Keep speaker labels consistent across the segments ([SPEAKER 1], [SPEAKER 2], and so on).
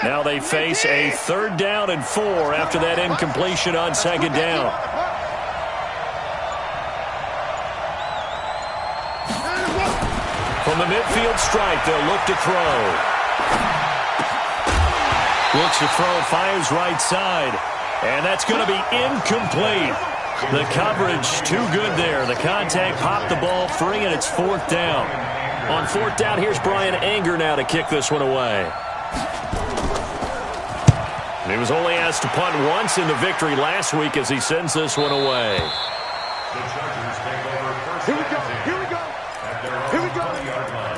[SPEAKER 1] Now they face a 3rd down and 4 after that incompletion on 2nd down. From the midfield stripe, they'll look to throw. Looks to throw, fires right side. And that's going to be incomplete. The coverage too good there. The contact popped the ball free, and it's 4th down. On 4th down, here's Brian Anger now to kick this one away. And he was only asked to punt once in the victory last week as he sends this one away.
[SPEAKER 2] The Chargers take over first. Here we go. Here we go. At their own 20-yard line.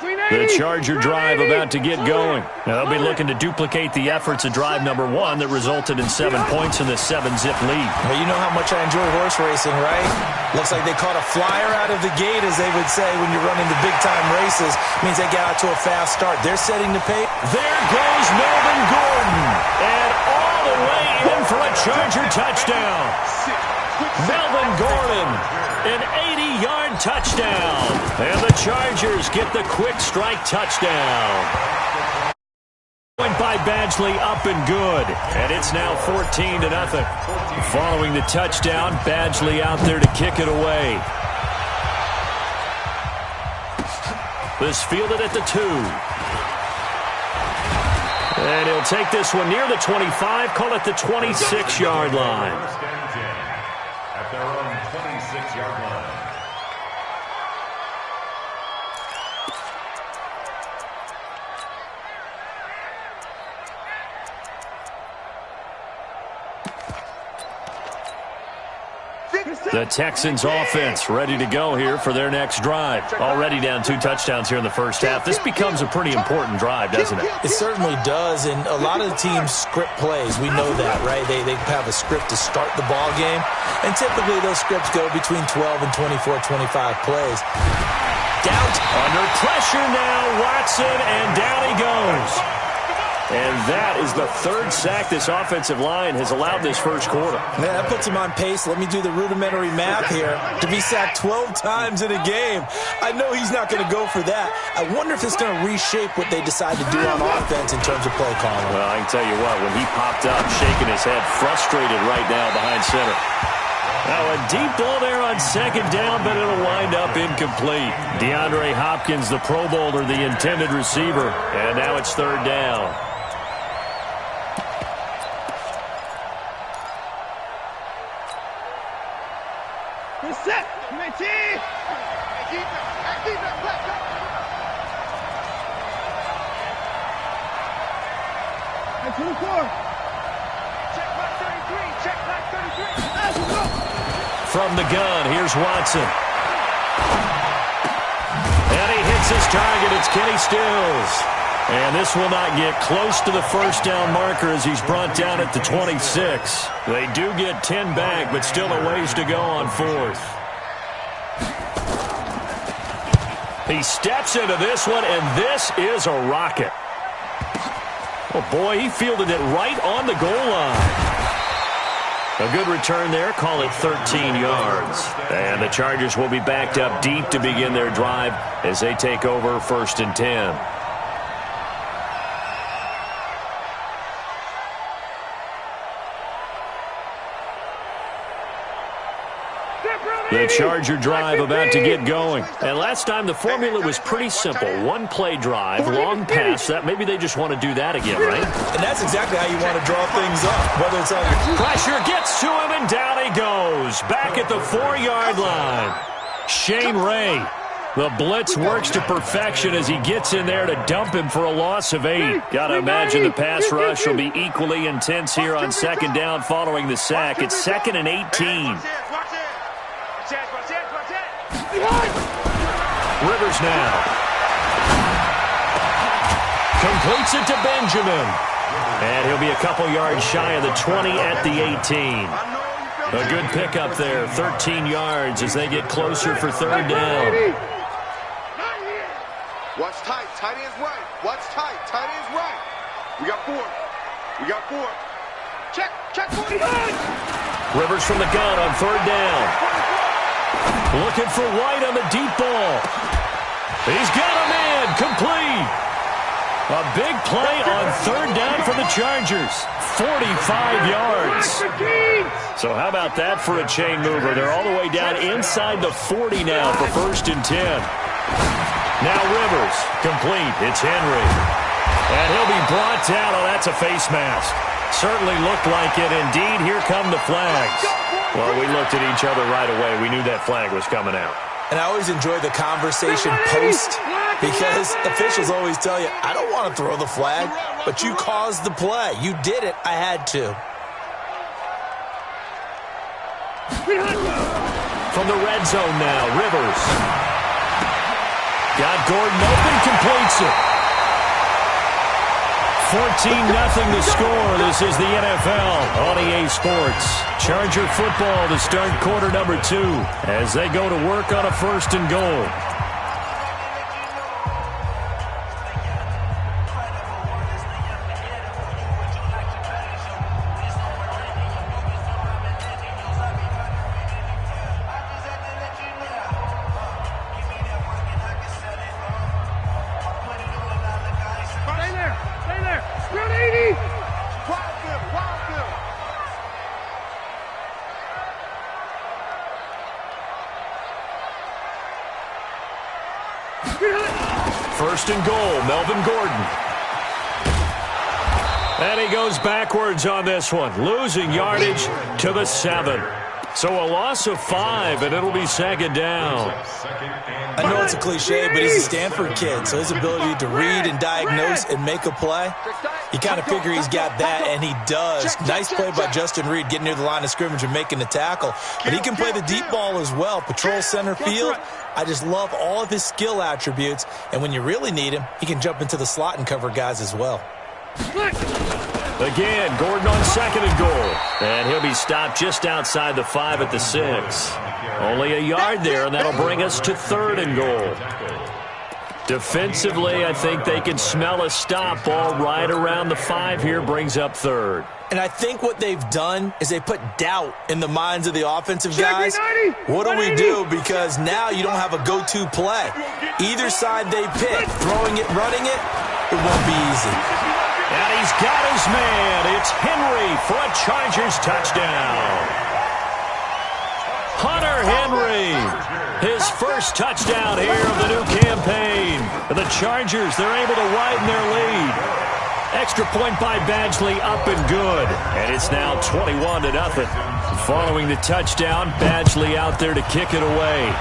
[SPEAKER 1] The Charger drive about to get going. Now, they'll be looking to duplicate the efforts of drive number 1 that resulted in 7 points in the 7-zip lead.
[SPEAKER 3] Well, you know how much I enjoy horse racing, right? Looks like they caught a flyer out of the gate, as they would say when you're running the big-time races. Means they got out to a fast start. They're setting the pace.
[SPEAKER 1] There goes Melvin Gordon. And all the way in for a Charger touchdown. Melvin Gordon, an 80-yard touchdown. And the Chargers get the quick strike touchdown. Point by Badgley up and good. And it's now 14-0. Following the touchdown, Badgley out there to kick it away. This fielded at the 2. And he'll take this one near the 25, call it the 26-yard line.
[SPEAKER 2] At their own 26-yard line.
[SPEAKER 1] The Texans offense ready to go here for their next drive. Already down 2 touchdowns here in the first half. This becomes a pretty important drive, doesn't it?
[SPEAKER 3] It certainly does, and a lot of the teams script plays. We know that, right? They have a script to start the ball game, and typically those scripts go between 12 and 24, 25 plays. Down
[SPEAKER 1] under pressure now, Watson, and down he goes. And that is the 3rd sack this offensive line has allowed this first quarter.
[SPEAKER 3] Man, that puts him on pace. Let me do the rudimentary math here. To be sacked 12 times in a game, I know he's not going to go for that. I wonder if it's going to reshape what they decide to do on offense in terms of play calling.
[SPEAKER 1] Well, I can tell you what, when he popped up, shaking his head, frustrated right now behind center. Now a deep ball there on 2nd down, but it'll wind up incomplete. DeAndre Hopkins, the Pro Bowler, the intended receiver. And now it's 3rd down. From the gun, here's Watson. And he hits his target. It's Kenny Stills. And this will not get close to the first down marker as he's brought down at the 26. They do get 10 back, but still a ways to go on 4th. He steps into this one, and this is a rocket. Oh, boy, he fielded it right on the goal line. A good return there. Call it 13 yards. And the Chargers will be backed up deep to begin their drive as they take over 1st and 10. The Charger drive about to get going. And last time the formula was pretty simple. 1-play drive, long pass. That maybe they just want to do that again, right?
[SPEAKER 3] And that's exactly how you want to draw things up. Whether it's on your
[SPEAKER 1] pressure gets to him, and down he goes. Back at the 4-yard line. Shane Ray. The blitz works to perfection as he gets in there to dump him for a loss of 8. Got to imagine the pass rush will be equally intense here on 2nd down following the sack. It's 2nd and 18. Rivers now. Completes it to Benjamin. And he'll be a couple yards shy of the 20 at the 18. A good pickup there, 13 yards as they get closer for 3rd down.
[SPEAKER 4] Watch tight. Tight end's right. Watch tight. Tight end's right. We got 4. We got 4. Check. Check 40.
[SPEAKER 1] Rivers from the gun on 3rd down. Looking for White on the deep ball. He's got him in. Complete. A big play on 3rd down for the Chargers. 45 yards. So how about that for a chain mover? They're all the way down inside the 40 now for 1st and 10. Now Rivers. Complete. It's Henry. And he'll be brought down. Oh, that's a face mask. Certainly looked like it. Indeed, here come the flags. Well, we looked at each other right away. We knew that flag was coming out.
[SPEAKER 3] And I always enjoy the conversation post because officials always tell you, I don't want to throw the flag, but you caused the play. You did it. I had to.
[SPEAKER 1] From the red zone now, Rivers. Got Gordon open, completes it. 14-0 the score. This is the NFL on EA Sports. Charger football to start quarter number 2 as they go to work on a 1st and goal. First and goal, Melvin Gordon. And he goes backwards on this one, losing yardage to the 7. So a loss of 5, and it'll be 2nd down.
[SPEAKER 3] I know it's a cliche, but he's a Stanford kid, so his ability to read and diagnose and make a play, you kind of figure he's got that, and he does. Nice play by Justin Reed getting near the line of scrimmage and making the tackle. But he can play the deep ball as well, patrol center field. I just love all of his skill attributes, and when you really need him, he can jump into the slot and cover guys as well.
[SPEAKER 1] Again, Gordon on 2nd and goal. And he'll be stopped just outside the 5 at the 6. Only a yard there, and that'll bring us to 3rd and goal. Defensively, I think they can smell a stop ball right around the 5 here, brings up 3rd.
[SPEAKER 3] And I think what they've done is they put doubt in the minds of the offensive guys. What do we do? Because now you don't have a go-to play. Either side they pick, throwing it, running it, it won't be easy.
[SPEAKER 1] And he's got his man. It's Henry for a Chargers touchdown. Hunter Henry, his first touchdown here of the new campaign. And the Chargers, they're able to widen their lead. Extra point by Badgley, up and good. And it's now 21-0. Following the touchdown, Badgley out there to kick it away.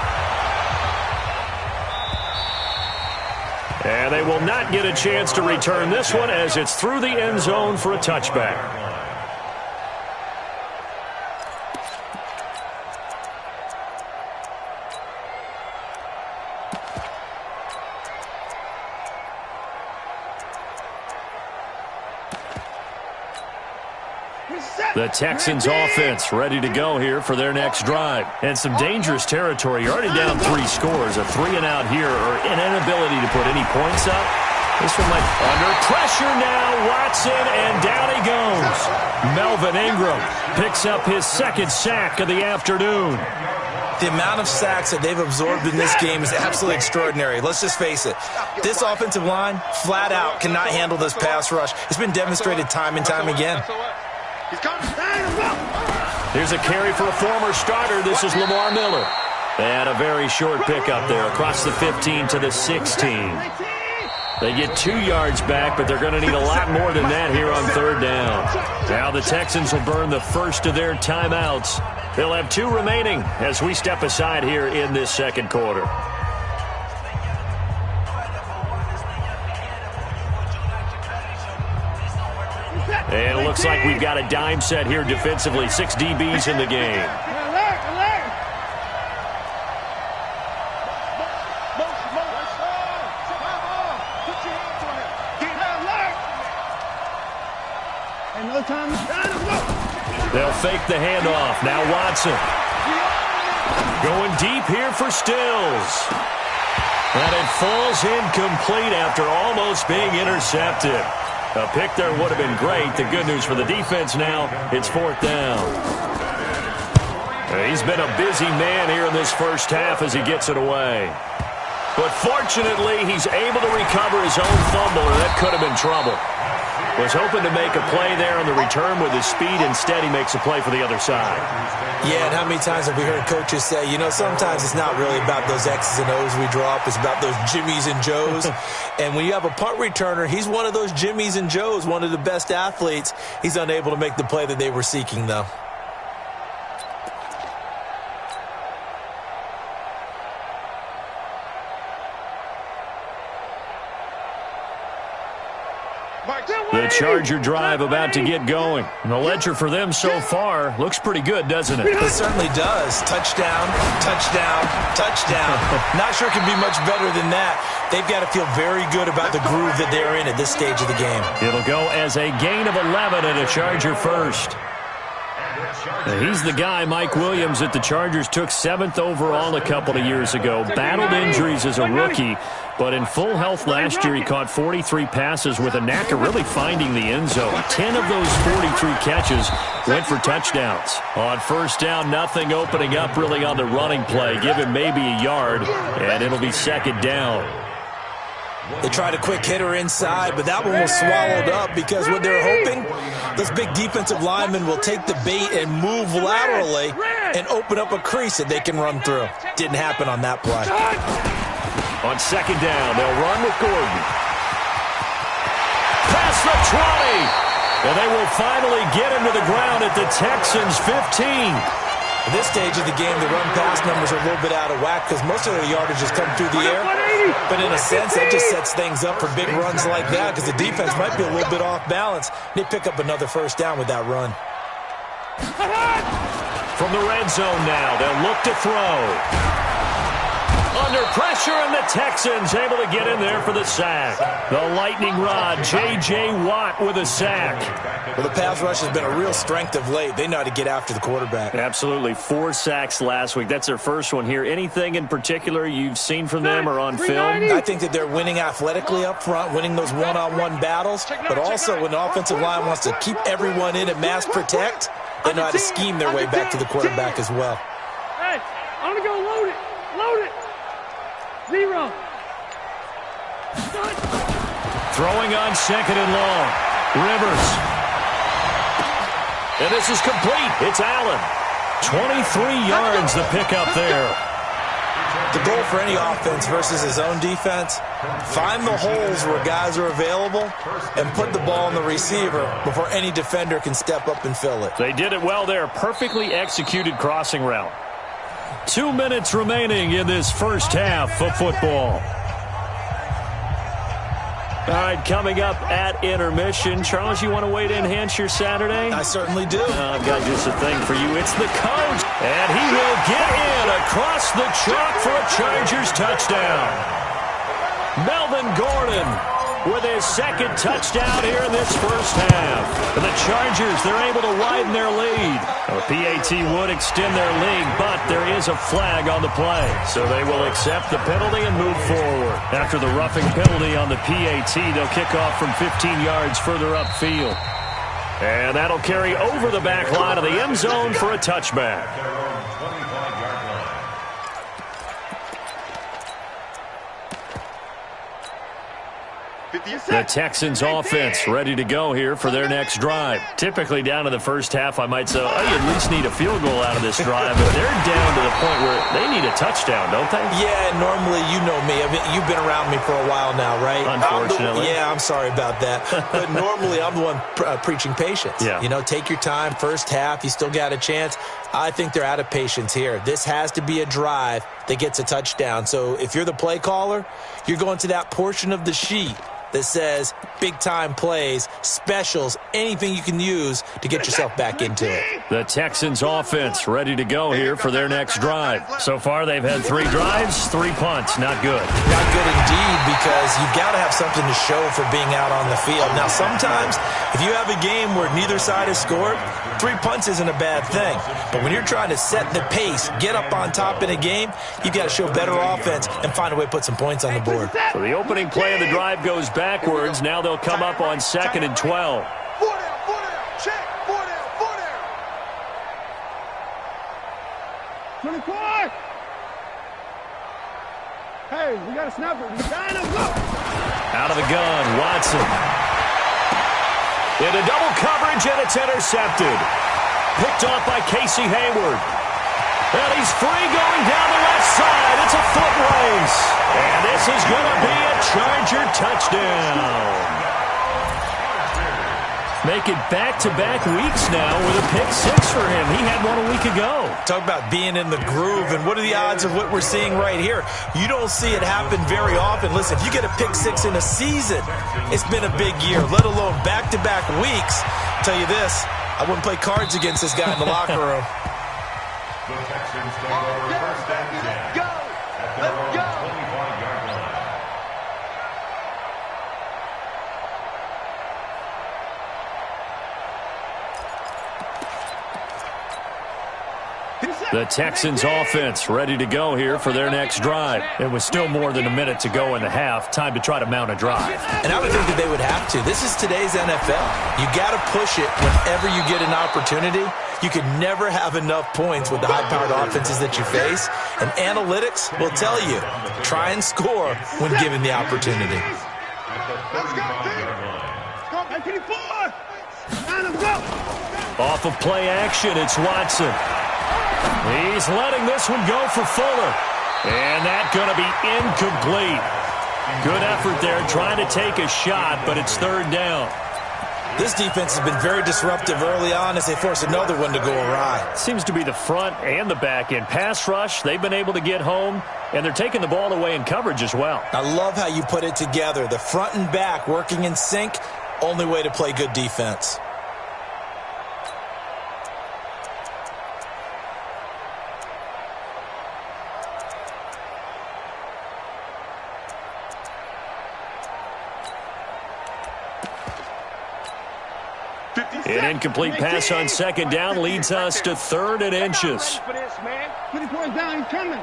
[SPEAKER 1] And they will not get a chance to return this one as it's through the end zone for a touchback. The Texans offense ready to go here for their next drive. And some dangerous territory. You're already down 3 scores. A 3-and-out here or an inability to put any points up. This one might under pressure now. Watson, and down he goes. Melvin Ingram picks up his 2nd sack of the afternoon.
[SPEAKER 3] The amount of sacks that they've absorbed in this game is absolutely extraordinary. Let's just face it. This offensive line, flat out, cannot handle this pass rush. It's been demonstrated time and time again.
[SPEAKER 1] Here's a carry for a former starter. This is Lamar Miller. And a very short pickup there across the 15 to the 16. They get 2 yards back, but they're going to need a lot more than that here on 3rd down. Now the Texans will burn the first of their timeouts. They'll have 2 remaining as we step aside here in this 2nd quarter. And it looks like we've got a dime set here defensively. 6 DBs in the game. They'll fake the handoff. Now Watson. Going deep here for Stills. And it falls incomplete after almost being intercepted. A pick there would have been great. The good news for the defense now, it's 4th down. He's been a busy man here in this first half as he gets it away. But fortunately, he's able to recover his own fumble, and that could have been trouble. Was hoping to make a play there on the return with his speed. Instead, he makes a play for the other side.
[SPEAKER 3] Yeah, and how many times have we heard coaches say, you know, sometimes it's not really about those X's and O's we draw up. It's about those Jimmies and Joes. And when you have a punt returner, he's one of those Jimmies and Joes, one of the best athletes. He's unable to make the play that they were seeking, though.
[SPEAKER 1] The Charger drive about to get going. The ledger for them so far looks pretty good, doesn't it?
[SPEAKER 3] It certainly does. Touchdown, touchdown, touchdown. Not sure it can be much better than that. They've got to feel very good about the groove that they're in at this stage of the game.
[SPEAKER 1] It'll go as a gain of 11 and a Charger first. He's the guy, Mike Williams, that the Chargers took 7th overall a couple of years ago. Battled injuries as a rookie, but in full health last year, he caught 43 passes with a knack of really finding the end zone. 10 of those 43 catches went for touchdowns. On first down, nothing opening up really on the running play. Give him maybe a yard, and it'll be 2nd down.
[SPEAKER 3] They tried a quick hitter inside, but that one was swallowed up because what they're hoping, this big defensive lineman will take the bait and move laterally and open up a crease that they can run through. Didn't happen on that play.
[SPEAKER 1] On 2nd down, they'll run with Gordon. Past the 20, and they will finally get him to the ground at the Texans' 15.
[SPEAKER 3] At this stage of the game, the run-pass numbers are a little bit out of whack because most of their yardage has come through the air. But in a sense, that just sets things up for big runs like that because the defense might be a little bit off balance. They pick up another first down with that run.
[SPEAKER 1] From the red zone now, they'll look to throw. Under pressure, and the Texans able to get in there for the sack. The lightning rod, J.J. Watt with a sack.
[SPEAKER 3] Well, the pass rush has been a real strength of late. They know how to get after the quarterback.
[SPEAKER 1] Absolutely. 4 sacks last week. That's their first one here. Anything in particular you've seen from them or on film?
[SPEAKER 3] I think that they're winning athletically up front, winning those one-on-one battles, but also when the offensive line wants to keep everyone in and mass protect, they know how to scheme their way back to the quarterback as well.
[SPEAKER 5] Hey, I'm going to go load it. Load it. 0.
[SPEAKER 1] Throwing on 2nd and long. Rivers. And this is complete. It's Allen. 23 yards the pickup there.
[SPEAKER 3] The goal for any offense versus his own defense, find the holes where guys are available and put the ball in the receiver before any defender can step up and fill it.
[SPEAKER 1] They did it well there. Perfectly executed crossing route. 2 minutes remaining in this first half of football. All right, coming up at intermission. Charles, you want to wait to enhance your Saturday?
[SPEAKER 3] I certainly do.
[SPEAKER 1] I've got just a thing for you. It's the coach. And he will get in across the chalk for a Chargers touchdown. Melvin Gordon with his 2nd touchdown here in this first half. And the Chargers, they're able to widen their lead. A PAT would extend their lead, but there is a flag on the play. So they will accept the penalty and move forward. After the roughing penalty on the PAT, they'll kick off from 15 yards further upfield. And that'll carry over the back line of the end zone for a touchback. The Texans offense ready to go here for their next drive. Typically down to the first half, I might say, oh, you at least need a field goal out of this drive. But they're down to the point where they need a touchdown, don't they?
[SPEAKER 3] Yeah, normally, you know me. You've been around me for a while now, right?
[SPEAKER 1] Unfortunately.
[SPEAKER 3] I'm sorry about that. But normally, I'm the one preaching patience.
[SPEAKER 1] Yeah.
[SPEAKER 3] You know, take your time. First half, you still got a chance. I think they're out of patience here. This has to be a drive that gets a touchdown. So if you're the play caller, you're going to that portion of the sheet that says big-time plays, specials, anything you can use to get yourself back into it.
[SPEAKER 1] The Texans offense ready to go here for their next drive. So far, they've had 3 drives, 3 punts. Not good.
[SPEAKER 3] Not good indeed, because you've got to have something to show for being out on the field. Now, sometimes, if you have a game where neither side has scored, 3 punts isn't a bad thing. But when you're trying to set the pace, get up on top in a game, you've got to show better offense and find a way to put some points on the board.
[SPEAKER 1] So the opening play of the drive goes backwards. Now they'll come up on 2nd and 12.
[SPEAKER 4] 4 down, check, 4 down.
[SPEAKER 5] 24! Hey, we got a snapper. We got him. Go!
[SPEAKER 1] Out of the gun, Watson. Into double coverage, and it's intercepted. Picked off by Casey Hayward. And he's free going down the left side. It's a foot race. And this is going to be a Charger touchdown. Make it back-to-back weeks now with a pick 6 for him. He had one a week ago.
[SPEAKER 3] Talk about being in the groove, and what are the odds of what we're seeing right here? You don't see it happen very often. Listen, if you get a pick 6 in a season, it's been a big year, let alone back-to-back weeks. I'll tell you this, I wouldn't play cards against this guy in the locker room.
[SPEAKER 2] The Texans take over first and 10.
[SPEAKER 4] Let's go! Let's go!
[SPEAKER 2] 25-yard line.
[SPEAKER 1] The Texans offense ready to go here for their next drive. It was still more than a minute to go in the half. Time to try to mount a drive.
[SPEAKER 3] And I would think that they would have to. This is today's NFL. You got to push it whenever you get an opportunity. You can never have enough points with the high-powered offenses that you face. And analytics will tell you, try and score when given the opportunity.
[SPEAKER 4] Let's go, team!
[SPEAKER 5] 24! Line him, go!
[SPEAKER 1] Off of play action, it's Watson. He's letting this one go for Fuller. And that's going to be incomplete. Good effort there trying to take a shot, but it's 3rd down.
[SPEAKER 3] This defense has been very disruptive early on as they force another one to go awry.
[SPEAKER 1] Seems to be the front and the back end. Pass rush, they've been able to get home, and they're taking the ball away in coverage as well.
[SPEAKER 3] I love how you put it together. The front and back working in sync, only way to play good defense.
[SPEAKER 1] An incomplete pass on 2nd down leads us to 3rd and inches.
[SPEAKER 5] 24 down, he's coming.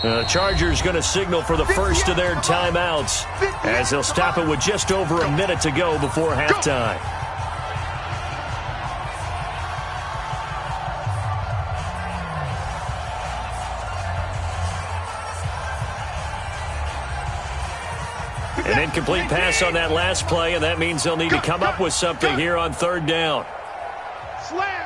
[SPEAKER 1] The Chargers going to signal for the first of their timeouts as they'll stop it with just over a minute to go before halftime. An incomplete pass on that last play, and that means they'll need to come up with something here on 3rd down.
[SPEAKER 4] Slam!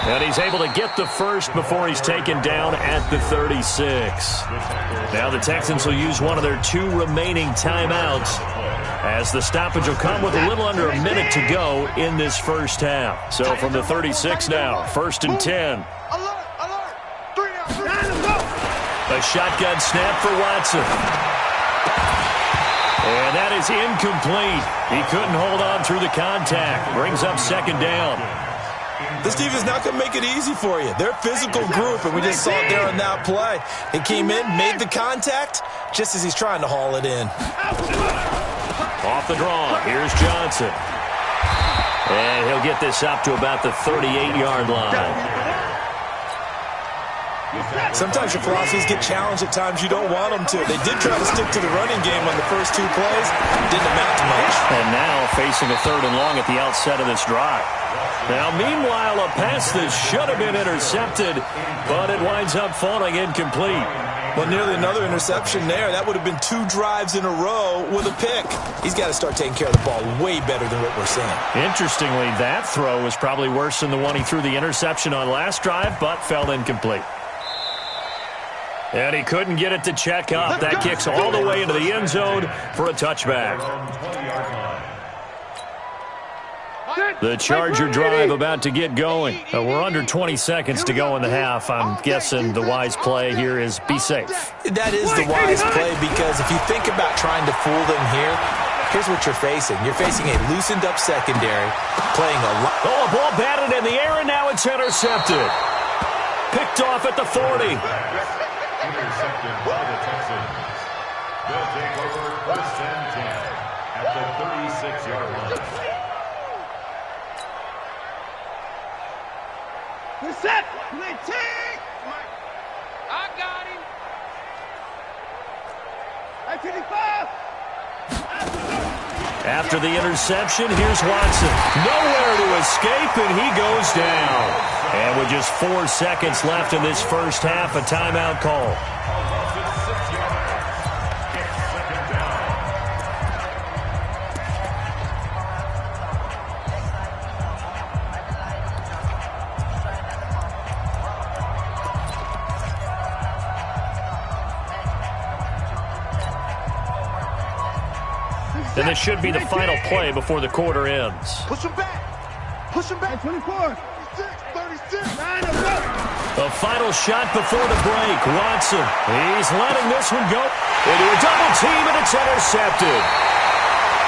[SPEAKER 1] And he's able to get the first before he's taken down at the 36. Now the Texans will use one of their 2 remaining timeouts as the stoppage will come with a little under a minute to go in this first half. So from the 36 now, 1st and 10.
[SPEAKER 4] Alert! 3 down.
[SPEAKER 1] A shotgun snap for Watson. And that is incomplete. He couldn't hold on through the contact. Brings up 2nd down.
[SPEAKER 3] This defense is not going to make it easy for you. They're a physical group, and we just saw it there on that play. They came in, made the contact, just as he's trying to haul it in.
[SPEAKER 1] Off the draw, here's Johnson. And he'll get this up to about the 38-yard line.
[SPEAKER 3] Sometimes your philosophies get challenged at times you don't want them to. They did try to stick to the running game on the first 2 plays. Didn't amount to much.
[SPEAKER 1] And now facing a 3rd and long at the outset of this drive. Now, meanwhile, a pass that should have been intercepted, but it winds up falling incomplete.
[SPEAKER 3] Well, nearly another interception there. That would have been 2 drives in a row with a pick. He's got to start taking care of the ball way better than what we're seeing.
[SPEAKER 1] Interestingly, that throw was probably worse than the one he threw the interception on last drive, but fell incomplete. And he couldn't get it to check up. That kicks all the way into the end zone for a touchback. The Charger drive about to get going. We're under 20 seconds to go in the half. I'm guessing the wise play here is be safe.
[SPEAKER 3] That is the wise play, because if you think about trying to fool them here, here's what you're facing. You're facing a loosened up secondary, playing a lot.
[SPEAKER 1] Oh, a ball batted in the air, and now it's intercepted. Picked off at the 40.
[SPEAKER 2] by the Texans. They'll take over 1st and 10 at the 36-yard line.
[SPEAKER 5] Reset. I got him. At 25.
[SPEAKER 1] After the interception, here's Watson. Nowhere to escape, and he goes down. And with just 4 seconds left in this first half, a timeout call. And this should be the final play before the quarter ends.
[SPEAKER 4] Push him back. Push him back.
[SPEAKER 5] 24.
[SPEAKER 4] 36.
[SPEAKER 1] The final shot before the break. Watson. He's letting this one go into a double team, and it's intercepted.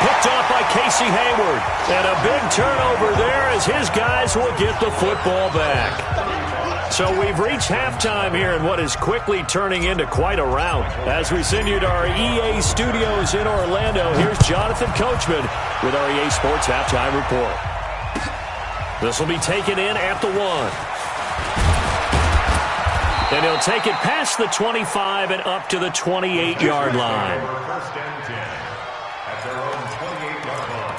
[SPEAKER 1] Picked off by Casey Hayward. And a big turnover there as his guys will get the football back. So we've reached halftime here in what is quickly turning into quite a rout. As we send you to our EA studios in Orlando, here's Jonathan Coachman with our EA Sports Halftime Report. This will be taken in at the 1. And he'll take it past the 25 and up to the 28-yard line.
[SPEAKER 2] 1st and 10 at their own 28-yard line.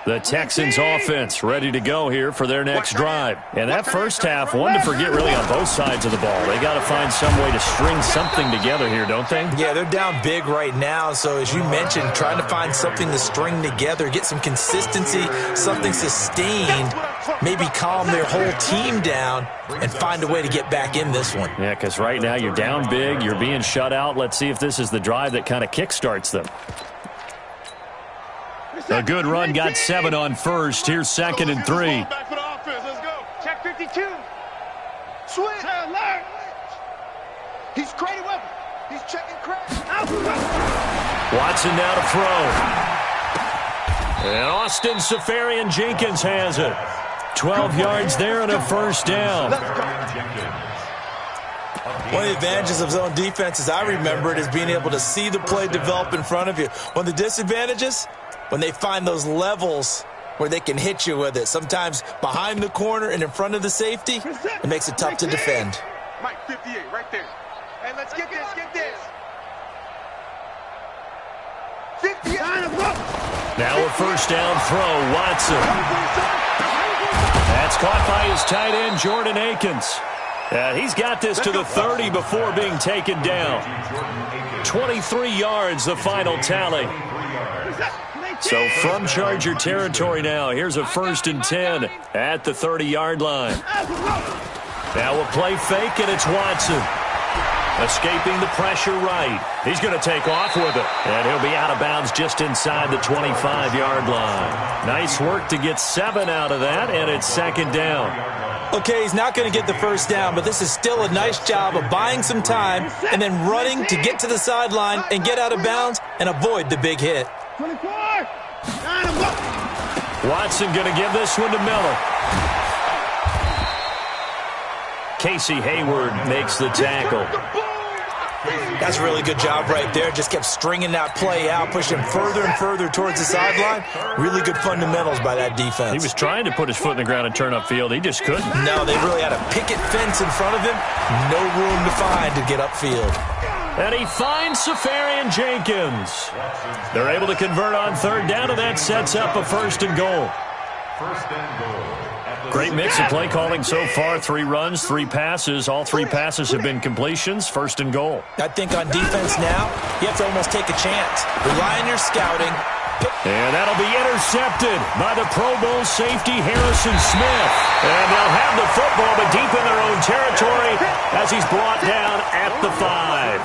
[SPEAKER 1] The Texans offense ready to go here for their next drive. And that first half, one to forget really on both sides of the ball. They got to find some way to string something together here, don't they?
[SPEAKER 3] Yeah, they're down big right now. So as you mentioned, trying to find something to string together, get some consistency, something sustained, maybe calm their whole team down and find a way to get back in this one.
[SPEAKER 1] Yeah, because right now you're down big, you're being shut out. Let's see if this is the drive that kind of kickstarts them. A good run, got 7 on first. Here's 2nd and 3.
[SPEAKER 4] Back for the offense. Let's go.
[SPEAKER 5] Check 52.
[SPEAKER 4] Switch. Alert. He's creating weapon. He's checking crack.
[SPEAKER 1] Watson now to throw. And Austin Safarian-Jenkins has it. 12 yards there and a first down.
[SPEAKER 3] One of the advantages of zone defense, as I remember it, is being able to see the play develop in front of you. One of the disadvantages, when they find those levels where they can hit you with it. Sometimes behind the corner and in front of the safety, it makes it tough to defend.
[SPEAKER 4] Mike, 58, right there. Hey, let's get this, get this. 58.
[SPEAKER 1] Now a first down throw, Watson. That's caught by his tight end, Jordan Akins. He's got this to the 30 before being taken down. 23 yards, the final tally. So from Charger territory now, here's a 1st and 10 at the 30-yard line. Now a play fake, and it's Watson. Escaping the pressure right. He's going to take off with it. And he'll be out of bounds just inside the 25-yard line. Nice work to get 7 out of that, and it's 2nd down.
[SPEAKER 3] Okay, he's not going to get the first down, but this is still a nice job of buying some time and then running to get to the sideline and get out of bounds and avoid the big hit.
[SPEAKER 5] 24.
[SPEAKER 1] Watson going to give this one to Miller. Casey Hayward makes the tackle.
[SPEAKER 3] That's a really good job right there. Just kept stringing that play out, pushing further and further towards the sideline. Really good fundamentals by that defense.
[SPEAKER 1] He was trying to put his foot in the ground and turn upfield. He just couldn't.
[SPEAKER 3] No, they really had a picket fence in front of him. No room to find to get upfield.
[SPEAKER 1] And he finds Safarian-Jenkins. They're able to convert on 3rd down, and that sets up a 1st and goal.
[SPEAKER 2] 1st and goal.
[SPEAKER 1] Great mix of play calling so far. 3 runs, 3 passes. All 3 passes have been completions. 1st and goal.
[SPEAKER 3] I think on defense now, you have to almost take a chance. Rely on your scouting.
[SPEAKER 1] And that'll be intercepted by the Pro Bowl safety Harrison Smith. And they'll have the football, but deep in their own territory as he's brought down at the 5.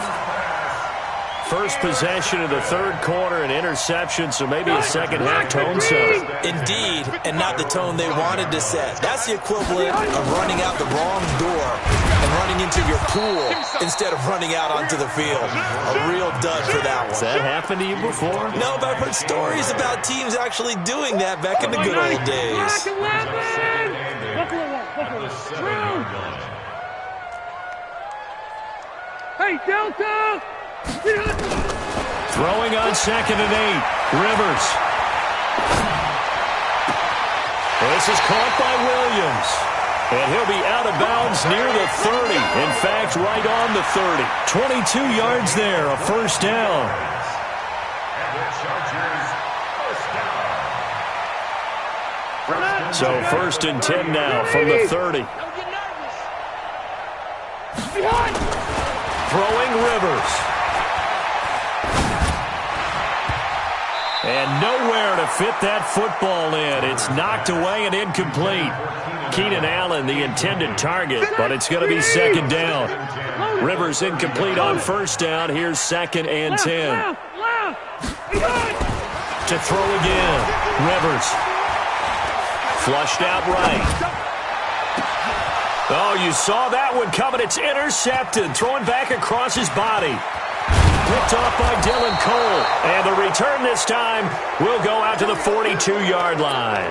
[SPEAKER 1] First possession of the third quarter, an interception, so maybe a second-half tone setter.
[SPEAKER 3] Indeed, and not the tone they wanted to set. That's the equivalent of running out the wrong door and running into your pool instead of running out onto the field. A real dud for that one.
[SPEAKER 1] Has that happened to you before?
[SPEAKER 3] No, but I've heard stories about teams actually doing that back in the good old days.
[SPEAKER 5] Hey, Delta!
[SPEAKER 1] Throwing on 2nd and 8. Rivers. This is caught by Williams. And he'll be out of bounds near the 30. In fact, right on the 30. 22 yards there, a first down. So 1st and 10 now from the 30. Throwing Rivers. And nowhere to fit that football in. It's knocked away and incomplete. Keenan Allen, the intended target, but it's going to be 2nd down. Rivers incomplete on 1st down. Here's 2nd and 10. To throw again. Rivers. Flushed out right. Oh, you saw that one coming. It's intercepted. Thrown back across his body. Picked off by Dylan Cole. And the return this time will go out to the 42-yard line.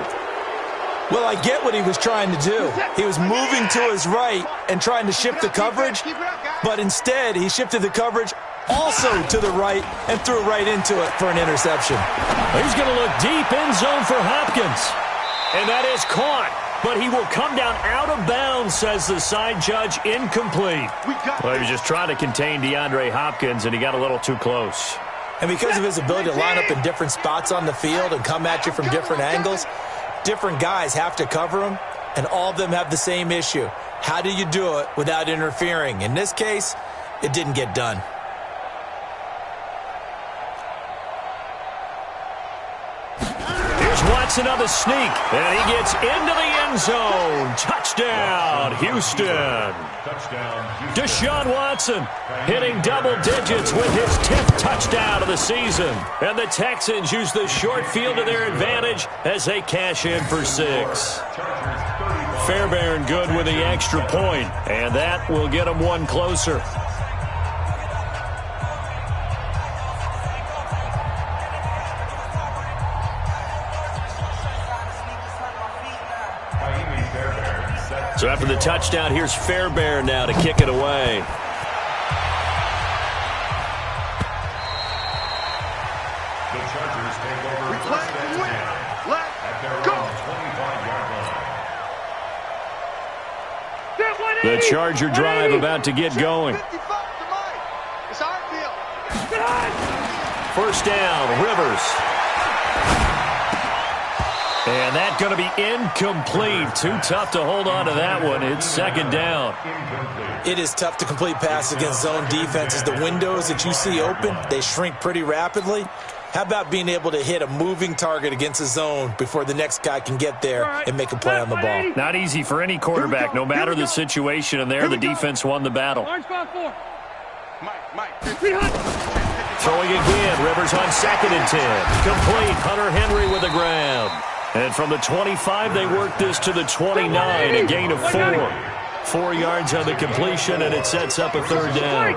[SPEAKER 3] Well, I get what he was trying to do. He was moving to his right and trying to shift the coverage, but instead he shifted the coverage also to the right and threw right into it for an interception.
[SPEAKER 1] He's going to look deep end zone for Hopkins. And that is caught. But he will come down out of bounds, says the side judge, incomplete. Well, he was just trying to contain DeAndre Hopkins, and he got a little too close.
[SPEAKER 3] And because of his ability to line up in different spots on the field and come at you from different angles, different guys have to cover him, and all of them have the same issue. How do you do it without interfering? In this case, it didn't get done.
[SPEAKER 1] Watson on the sneak, and he gets into the end zone. Touchdown, Houston. Deshaun Watson hitting double digits with his 10th touchdown of the season. And the Texans use the short field to their advantage as they cash in for 6. Fairbairn good with the extra point, and that will get them one closer. So after the touchdown, here's Fairbairn now to kick it away.
[SPEAKER 2] The Chargers take over first and 10 at their own 25-yard line.
[SPEAKER 1] The Charger drive about to get going. First down, Rivers. And that's going to be incomplete. Too tough to hold on to that one. It's 2nd down.
[SPEAKER 3] It is tough to complete passes against zone defenses. The windows that you see open, they shrink pretty rapidly. How about being able to hit a moving target against a zone before the next guy can get there and make a play on the ball?
[SPEAKER 1] Not easy for any quarterback, no matter the situation. And there, the defense won the battle. Throwing again. Rivers on 2nd and 10. Complete. Hunter Henry with the grab. And from the 25, they work this to the 29, a gain of 4. 4 yards on the completion, and it sets up a 3rd down.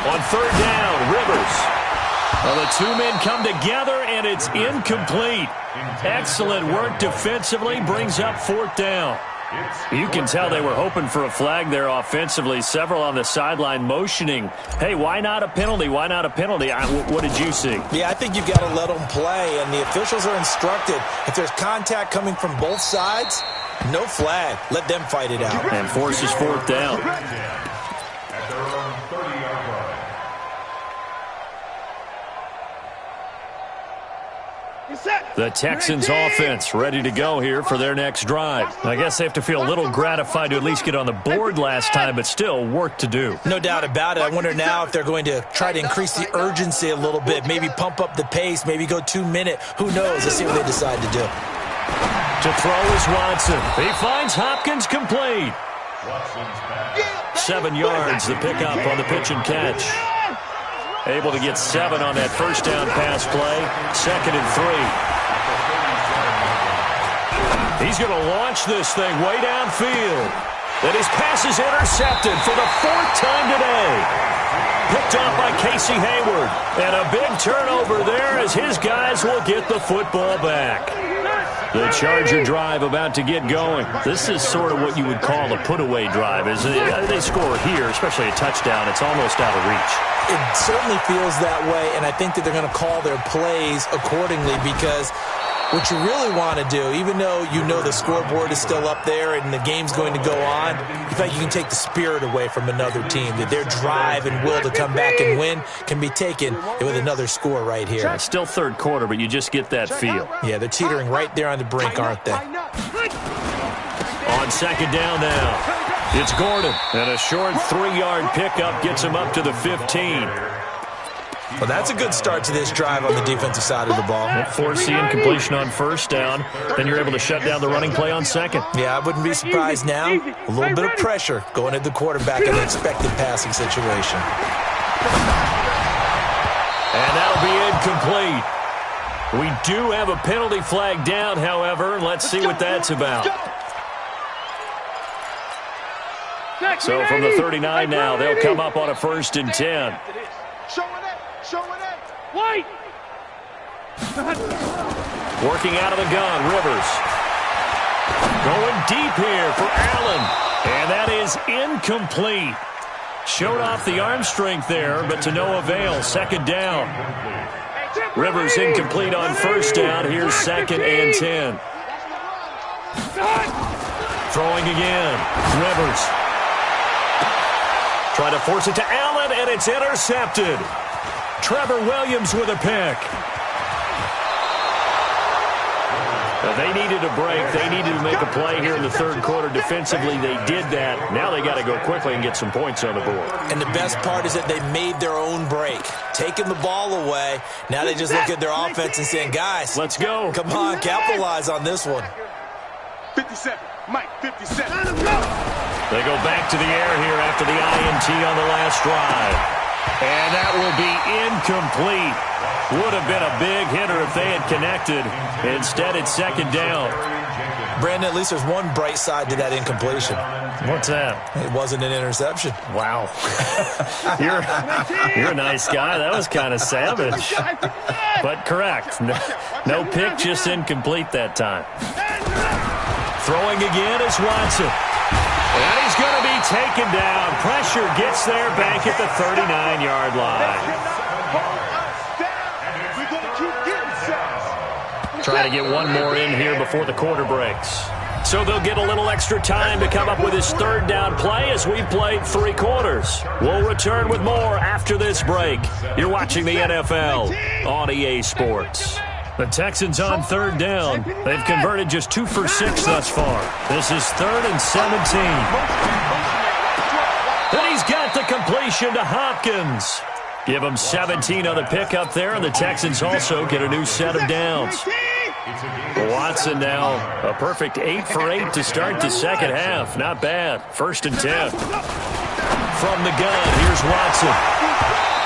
[SPEAKER 1] On 3rd down, Rivers. Well, the two men come together, and it's incomplete. Excellent work defensively, brings up 4th down. You can tell they were hoping for a flag there offensively. Several on the sideline motioning, hey, why not a penalty? Why not a penalty? What did you see?
[SPEAKER 3] Yeah, I think you've got to let them play, and the officials are instructed. If there's contact coming from both sides, no flag. Let them fight it out.
[SPEAKER 1] And forces 4th down.
[SPEAKER 2] At their own 30-yard line.
[SPEAKER 1] The Texans offense ready to go here for their next drive. I guess they have to feel a little gratified to at least get on the board last time, but still work to do.
[SPEAKER 3] No doubt about it. I wonder now if they're going to try to increase the urgency a little bit, maybe pump up the pace, maybe go 2-minute. Who knows? Let's see what they decide to do.
[SPEAKER 1] To throw is Watson. He finds Hopkins complete.
[SPEAKER 2] Watson's back.
[SPEAKER 1] 7 yards, the pickup on the pitch and catch. Able to get 7 on that first down pass play. 2nd and 3. He's going to launch this thing way downfield. And his pass is intercepted for the 4th time today. Picked off by Casey Hayward. And a big turnover there as his guys will get the football back. The Charger drive about to get going. This is sort of what you would call a put-away drive. As they score here, especially a touchdown, it's almost out of reach.
[SPEAKER 3] It certainly feels that way, and I think that they're going to call their plays accordingly because what you really want to do, even though you know the scoreboard is still up there and the game's going to go on, you feel like you can take the spirit away from another team, that their drive and will to come back and win can be taken with another score right here.
[SPEAKER 1] It's still third quarter, but you just get that feel.
[SPEAKER 3] Yeah, they're teetering right there on the brink, aren't they?
[SPEAKER 1] On 2nd down now, it's Gordon, and a short 3-yard pickup gets him up to the 15.
[SPEAKER 3] Well, that's a good start to this drive on the defensive side of the ball.
[SPEAKER 1] Force the incompletion on first down. Then you're able to shut down the running play on 2nd.
[SPEAKER 3] Yeah, I wouldn't be surprised now. A little bit of pressure going at the quarterback in an expected passing situation.
[SPEAKER 1] And that'll be incomplete. We do have a penalty flag down, however. Let's see what that's about. So from the 39 now, they'll come up on a 1st and 10.
[SPEAKER 5] White.
[SPEAKER 1] Working out of the gun, Rivers. Going deep here for Allen. And that is incomplete. Showed off the arm strength there, but to no avail. 2nd down. Rivers incomplete on 1st down. Here's 2nd and 10. Throwing again. Rivers. Trying to force it to Allen, and it's intercepted. Trevor Williams with a pick. Now they needed a break. They needed to make a play here in the 3rd quarter. Defensively, they did that. Now they got to go quickly and get some points on the board.
[SPEAKER 3] And the best part is that they made their own break. Taking the ball away. Now they just look at their offense and saying, guys,
[SPEAKER 1] let's go.
[SPEAKER 3] Come on, capitalize on this one.
[SPEAKER 4] 57. Mike, 57.
[SPEAKER 1] They go back to the air here after the INT on the last drive. And that will be incomplete. Would have been a big hitter if they had connected. Instead, it's 2nd down.
[SPEAKER 3] Brandon, at least there's one bright side to that incompletion.
[SPEAKER 1] What's that?
[SPEAKER 3] It wasn't an interception.
[SPEAKER 1] Wow. You're a nice guy. That was kind of savage. But correct. No pick, just incomplete that time. Throwing again is Watson. And he's going to be taken down. Pressure gets there back at the 39-yard line. Trying to get one more in here before the quarter breaks. So they'll get a little extra time to come up with his 3rd down play as we've played 3 quarters. We'll return with more after this break. You're watching the NFL on EA Sports. The Texans on 3rd down. They've converted just 2 for 6 thus far. This is 3rd and 17. And he's got the completion to Hopkins. Give him 17 on the pickup there, and the Texans also get a new set of downs. Watson now a perfect 8 for 8 to start the 2nd half. Not bad. 1st and 10. From the gun, here's Watson.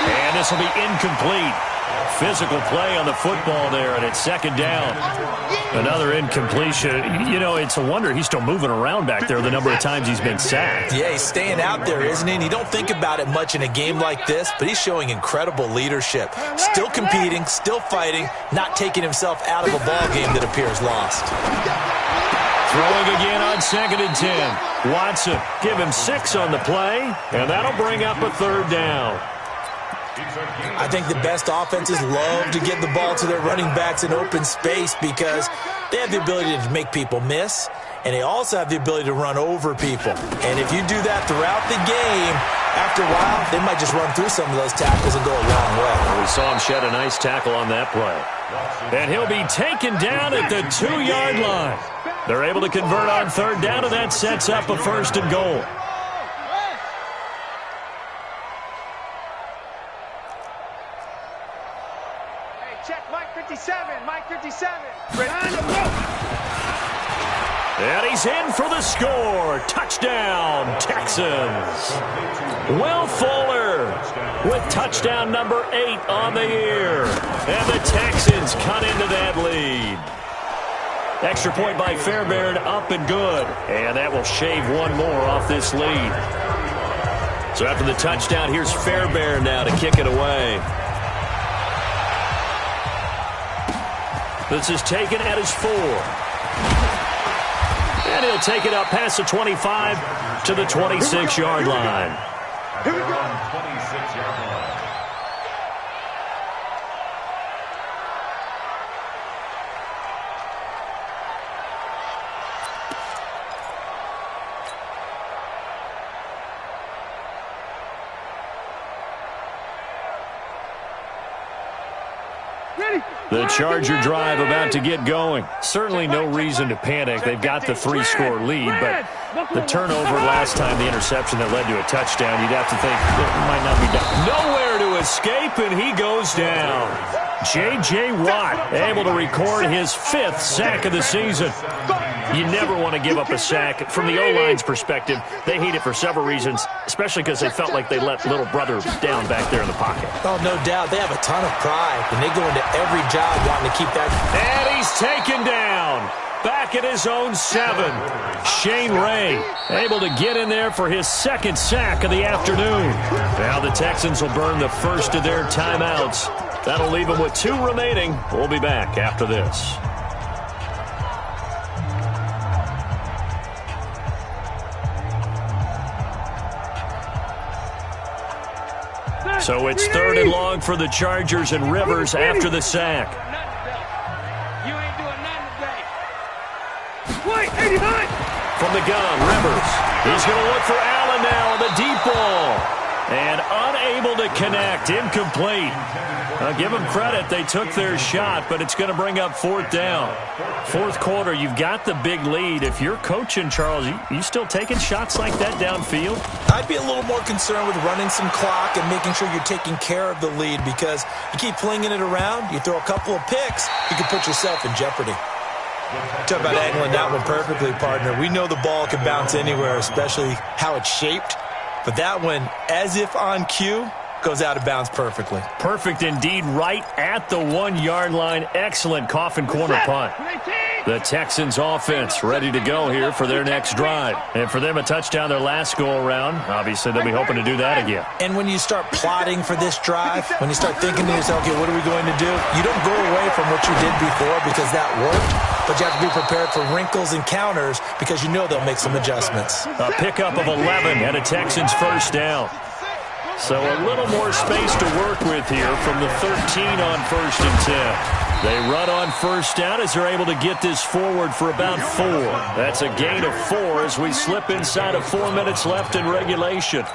[SPEAKER 1] And this will be incomplete. Physical play on the football there, and it's 2nd down. Another incompletion. You know, it's a wonder he's still moving around back there the number of times he's been sacked.
[SPEAKER 3] Yeah, he's staying out there, isn't he? And you don't think about it much in a game like this, but he's showing incredible leadership. Still competing, still fighting, not taking himself out of a ball game that appears lost.
[SPEAKER 1] Throwing again on 2nd and 10. Watson, give him 6 on the play, and that'll bring up a 3rd down.
[SPEAKER 3] I think the best offenses love to get the ball to their running backs in open space because they have the ability to make people miss, and they also have the ability to run over people. And if you do that throughout the game, after a while, they might just run through some of those tackles and go a long way.
[SPEAKER 1] We saw him shed a nice tackle on that play. And he'll be taken down at the 2-yard line. They're able to convert on 3rd down, and that sets up a 1st and goal.
[SPEAKER 5] Check Mike 57. Mike 57.
[SPEAKER 1] And he's in for the score. Touchdown, Texans. Will Fuller with touchdown number 8 on the year. And the Texans cut into that lead. Extra point by Fairbairn, up and good. And that will shave one more off this lead. So after the touchdown, here's Fairbairn now to kick it away. This is taken at his 4. And he'll take it up past the 25 to the 26-yard line.
[SPEAKER 2] Here we go. 26-yard line.
[SPEAKER 1] The Charger drive about to get going. Certainly no reason to panic. They've got the 3-score lead, but the turnover last time, the interception that led to a touchdown, you'd have to think it might not be done. Nowhere to escape, and he goes down. J.J. Watt able to record his 5th sack of the season. You never want to give up a sack. From the O-line's perspective, they hate it for several reasons, especially because they felt like they let little brother down back there in the pocket.
[SPEAKER 3] Oh, no doubt. They have a ton of pride, and they go into every job wanting to keep that.
[SPEAKER 1] And he's taken down. Back at his own 7. Shane Ray able to get in there for his 2nd sack of the afternoon. Now the Texans will burn the first of their timeouts. That'll leave them with 2 remaining. We'll be back after this. So it's 3rd and long for the Chargers, and Rivers after the sack.
[SPEAKER 5] You ain't doing nothing today. Wait, 89.
[SPEAKER 1] From the gun, Rivers. He's going to look for Allen now on the deep ball. And unable to connect, incomplete. Give them credit, they took their shot, but it's going to bring up 4th down. 4th quarter, you've got the big lead. If you're coaching, Charles, you still taking shots like that downfield?
[SPEAKER 3] I'd be a little more concerned with running some clock and making sure you're taking care of the lead, because you keep flinging it around, you throw a couple of picks, you can put yourself in jeopardy. Talk about angling that one perfectly, partner. We know the ball can bounce anywhere, especially how it's shaped. But that one, as if on cue, goes out of bounds perfectly.
[SPEAKER 1] Perfect indeed, right at the 1-yard line. Excellent coffin corner punt. The Texans offense ready to go here for their next drive. And for them, a touchdown their last go-around. Obviously, they'll be hoping to do that again.
[SPEAKER 3] And when you start plotting for this drive, when you start thinking to yourself, okay, what are we going to do? You don't go away from what you did before because that worked, but you have to be prepared for wrinkles and counters because you know they'll make some adjustments.
[SPEAKER 1] A pickup of 11 and a Texans first down. So a little more space to work with here from the 13 on 1st and 10. They run on first down as they're able to get this forward for about 4. That's a gain of 4 as we slip inside of 4 minutes left in regulation.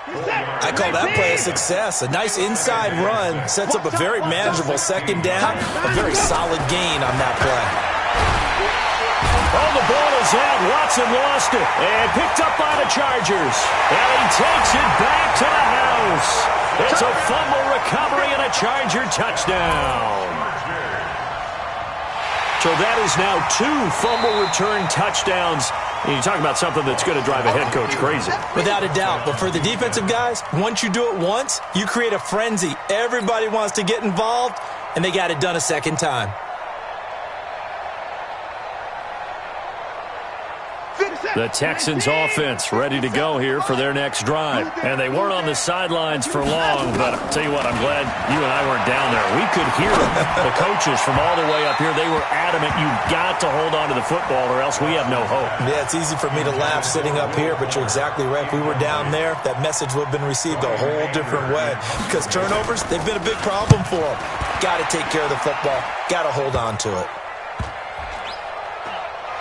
[SPEAKER 3] I call that play a success. A nice inside run sets up a very manageable 2nd down. A very solid gain on that play.
[SPEAKER 1] Oh, the ball is out. Watson lost it and picked up by the Chargers. And he takes it back to the house. It's a fumble recovery and a Charger touchdown. So that is now 2 fumble return touchdowns. And you talk about something that's going to drive a head coach crazy.
[SPEAKER 3] Without a doubt. But for the defensive guys, once you do it once, you create a frenzy. Everybody wants to get involved, and they got it done a 2nd time.
[SPEAKER 1] The Texans offense ready to go here for their next drive. And they weren't on the sidelines for long, but I'll tell you what, I'm glad you and I weren't down there. We could hear the coaches from all the way up here. They were adamant, you've got to hold on to the football or else we have no hope.
[SPEAKER 3] Yeah, it's easy for me to laugh sitting up here, but you're exactly right. If we were down there, that message would have been received a whole different way. Because turnovers, they've been a big problem for them. Got to take care of the football. Got to hold on to it.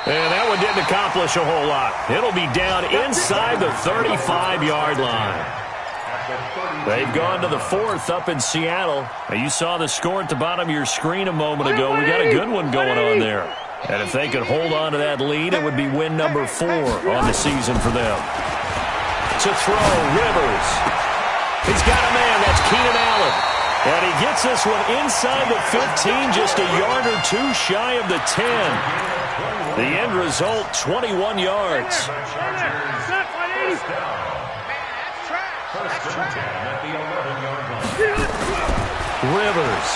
[SPEAKER 1] And that one didn't accomplish a whole lot. It'll be down inside the 35-yard line. They've gone to the 4th up in Seattle. Now, you saw the score at the bottom of your screen a moment ago. We got a good one going on there. And if they could hold on to that lead, it would be win number 4 on the season for them. To throw, Rivers. He's got a man. That's Keenan Allen. And he gets this one inside the 15, just a yard or 2 shy of the 10. The end result, 21 yards.
[SPEAKER 2] First and 10 at the 11-yard line.
[SPEAKER 1] Rivers.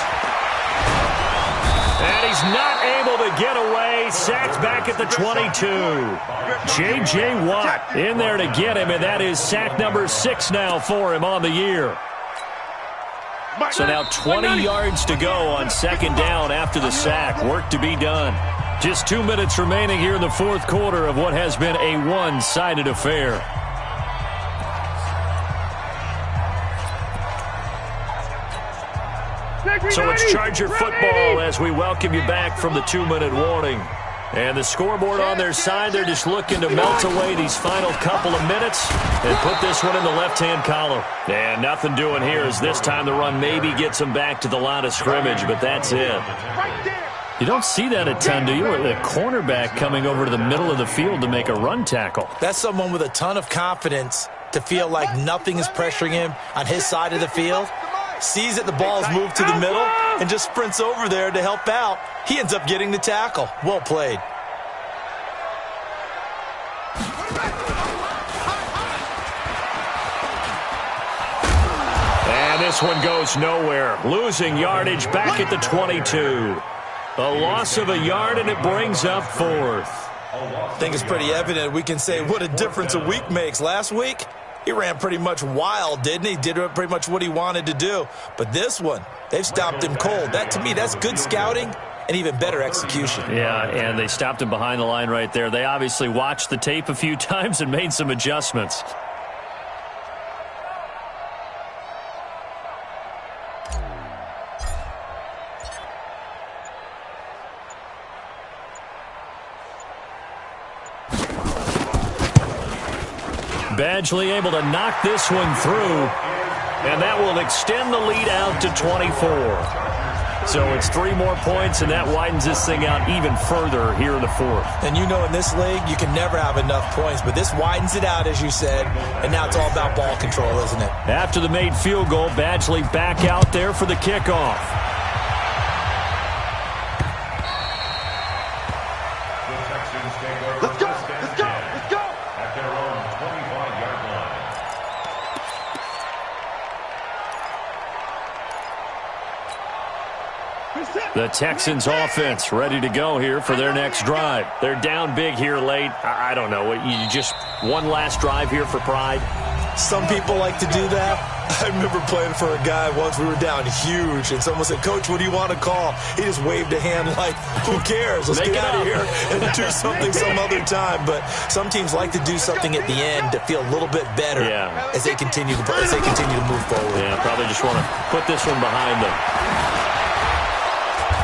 [SPEAKER 1] And he's not able to get away. Sacked back at the 22. J.J. Watt in there to get him, and that is sack number 6 now for him on the year. So now 20 yards to go on second down after the sack. Work to be done. Just 2 minutes remaining here in the fourth quarter of what has been a one-sided affair. So it's Charger football as we welcome you back from the 2-minute warning. And the scoreboard on their side, they're just looking to melt away these final couple of minutes and put this one in the left-hand column. And nothing doing here as this time the run maybe gets them back to the line of scrimmage, but that's it. You don't see that a ton, do you? Or the cornerback coming over to the middle of the field to make a run tackle.
[SPEAKER 3] That's someone with a ton of confidence to feel like nothing is pressuring him on his side of the field. Sees that the ball's moved to the middle and just sprints over there to help out. He ends up getting the tackle. Well played.
[SPEAKER 1] And this one goes nowhere. Losing yardage back at the 22. A loss of a yard, and it brings up fourth.
[SPEAKER 3] I think it's pretty evident. We can say what a difference a week makes. Last week, he ran pretty much wild, didn't he? Did pretty much what he wanted to do. But this one, they've stopped him cold. That, to me, that's good scouting and even better execution.
[SPEAKER 1] Yeah, and they stopped him behind the line right there. They obviously watched the tape a few times and made some adjustments. Badgley able to knock this one through, and that will extend the lead out to 24. So it's 3 more points, and that widens this thing out even further here in the fourth.
[SPEAKER 3] And you know in this league, you can never have enough points, but this widens it out, as you said, and now it's all about ball control, isn't it?
[SPEAKER 1] After the made field goal, Badgley back out there for the kickoff.
[SPEAKER 4] Let's go! Let's go! Let's go!
[SPEAKER 2] At their own 25-yard line.
[SPEAKER 1] The Texans offense ready to go here for their next drive. They're down big here late. I don't know. You just one last drive here for pride?
[SPEAKER 3] Some people like to do that. I remember playing for a guy once. We were down huge, and someone said, "Coach, what do you want to call?" He just waved a hand like, who cares? Let's get out of here and do something some other time. But some teams like to do something at the end to feel a little bit better as they continue to move forward.
[SPEAKER 1] Yeah, probably just want to put this one behind them.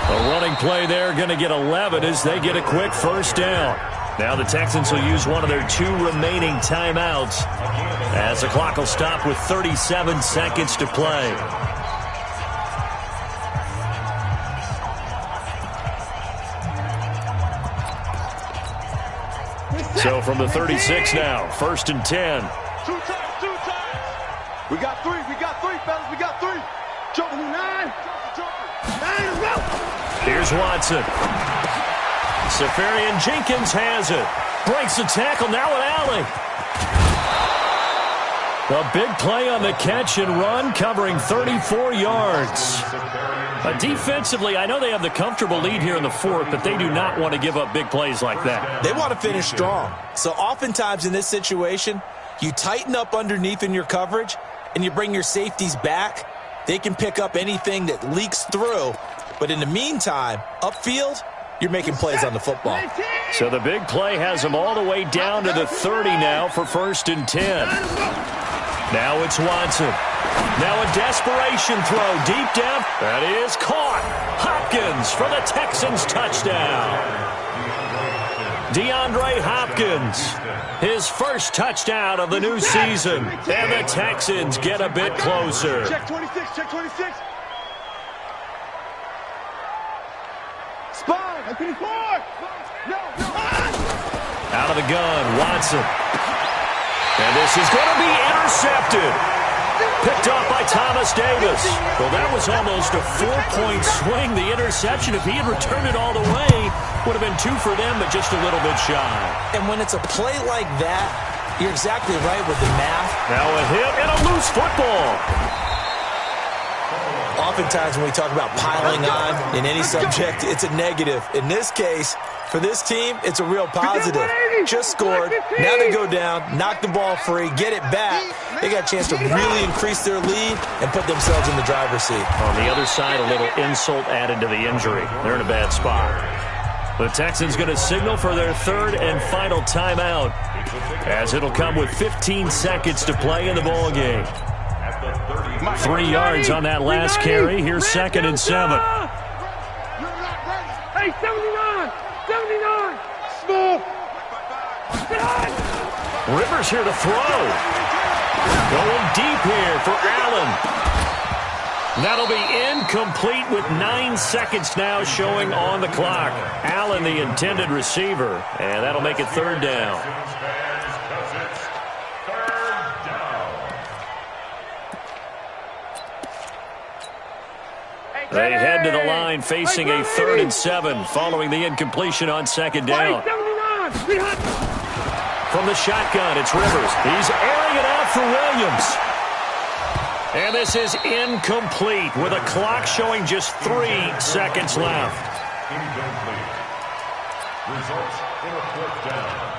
[SPEAKER 1] A running play there, going to get 11 as they get a quick first down. Now the Texans will use one of their 2 remaining timeouts as the clock will stop with 37 seconds to play. So from the 36 now, 1st and 10.
[SPEAKER 4] 2 times, 2 times. We got 3, fellas, we got 3. Jump 9.
[SPEAKER 1] Here's Watson. Safarian Jenkins has it. Breaks the tackle, now an alley. A big play on the catch and run, covering 34 yards. Defensively, I know they have the comfortable lead here in the fourth, but they do not want to give up big plays like that.
[SPEAKER 3] They want to finish strong. So oftentimes in this situation, you tighten up underneath in your coverage, and you bring your safeties back. They can pick up anything that leaks through. But in the meantime, upfield, you're making plays on the football.
[SPEAKER 1] So the big play has them all the way down to the 30 now for 1st and 10. Now it's Watson. Now a desperation throw deep down. That is caught. Hopkins for the Texans touchdown. DeAndre Hopkins, his first touchdown of the new season. And the Texans get a bit closer.
[SPEAKER 4] Check 26, check 26. Spy, 24. No.
[SPEAKER 1] Out of the gun, Watson. And this is going to be intercepted. picked off by Thomas Davis. Well, that was almost a 4-point swing. The interception, if he had returned it all the way, would have been 2 for them, but just a little bit shy.
[SPEAKER 3] And when it's a play like that, you're exactly right with the math.
[SPEAKER 1] Now a hit and a loose football.
[SPEAKER 3] Oftentimes when we talk about piling on in any subject, it's a negative. In this case, for this team, it's a real positive. Just scored. Now they go down, knock the ball free, get it back. They got a chance to really increase their lead and put themselves in the driver's seat.
[SPEAKER 1] On the other side, a little insult added to the injury. They're in a bad spot. The Texans going to signal for their third and final timeout, as it'll come with 15 seconds to play in the ball game. 3 yards on that last carry. Here's 2nd and 7.
[SPEAKER 5] Hey, 79! 79! Small!
[SPEAKER 1] Rivers here to throw. Going deep here for Allen. That'll be incomplete with 9 seconds now showing on the clock. Allen, the intended receiver, and that'll make it 3rd down. They head to the line facing a 3rd and 7 following the incompletion on 2nd down. From the shotgun, it's Rivers. He's airing it out for Williams. And this is incomplete with a clock showing just 3 seconds left.
[SPEAKER 2] Incomplete. Results in a 4th down.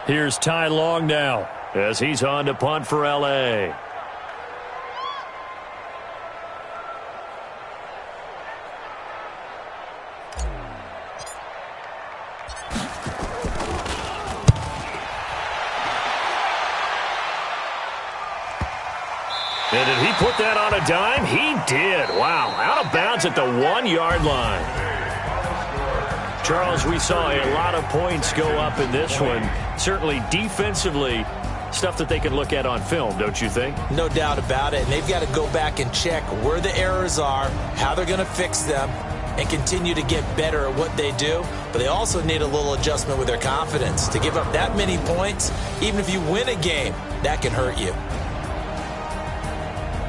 [SPEAKER 1] Here's Ty Long now as he's on to punt for L.A. And did he put that on a dime? He did. Wow. Out of bounds at the 1-yard line. Charles, we saw a lot of points go up in this one. Certainly defensively, stuff that they can look at on film, don't you think?
[SPEAKER 3] No doubt about it. And they've got to go back and check where the errors are, how they're going to fix them, and continue to get better at what they do. But they also need a little adjustment with their confidence. To give up that many points, even if you win a game, that can hurt you.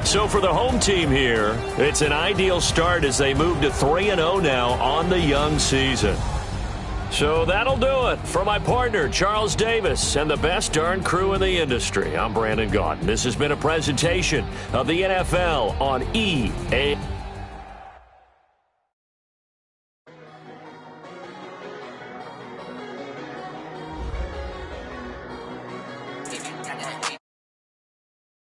[SPEAKER 1] So for the home team here, it's an ideal start as they move to 3-0 now on the young season. So that'll do it. For my partner, Charles Davis, and the best darn crew in the industry, I'm Brandon Gaudin. This has been a presentation of the NFL on EA.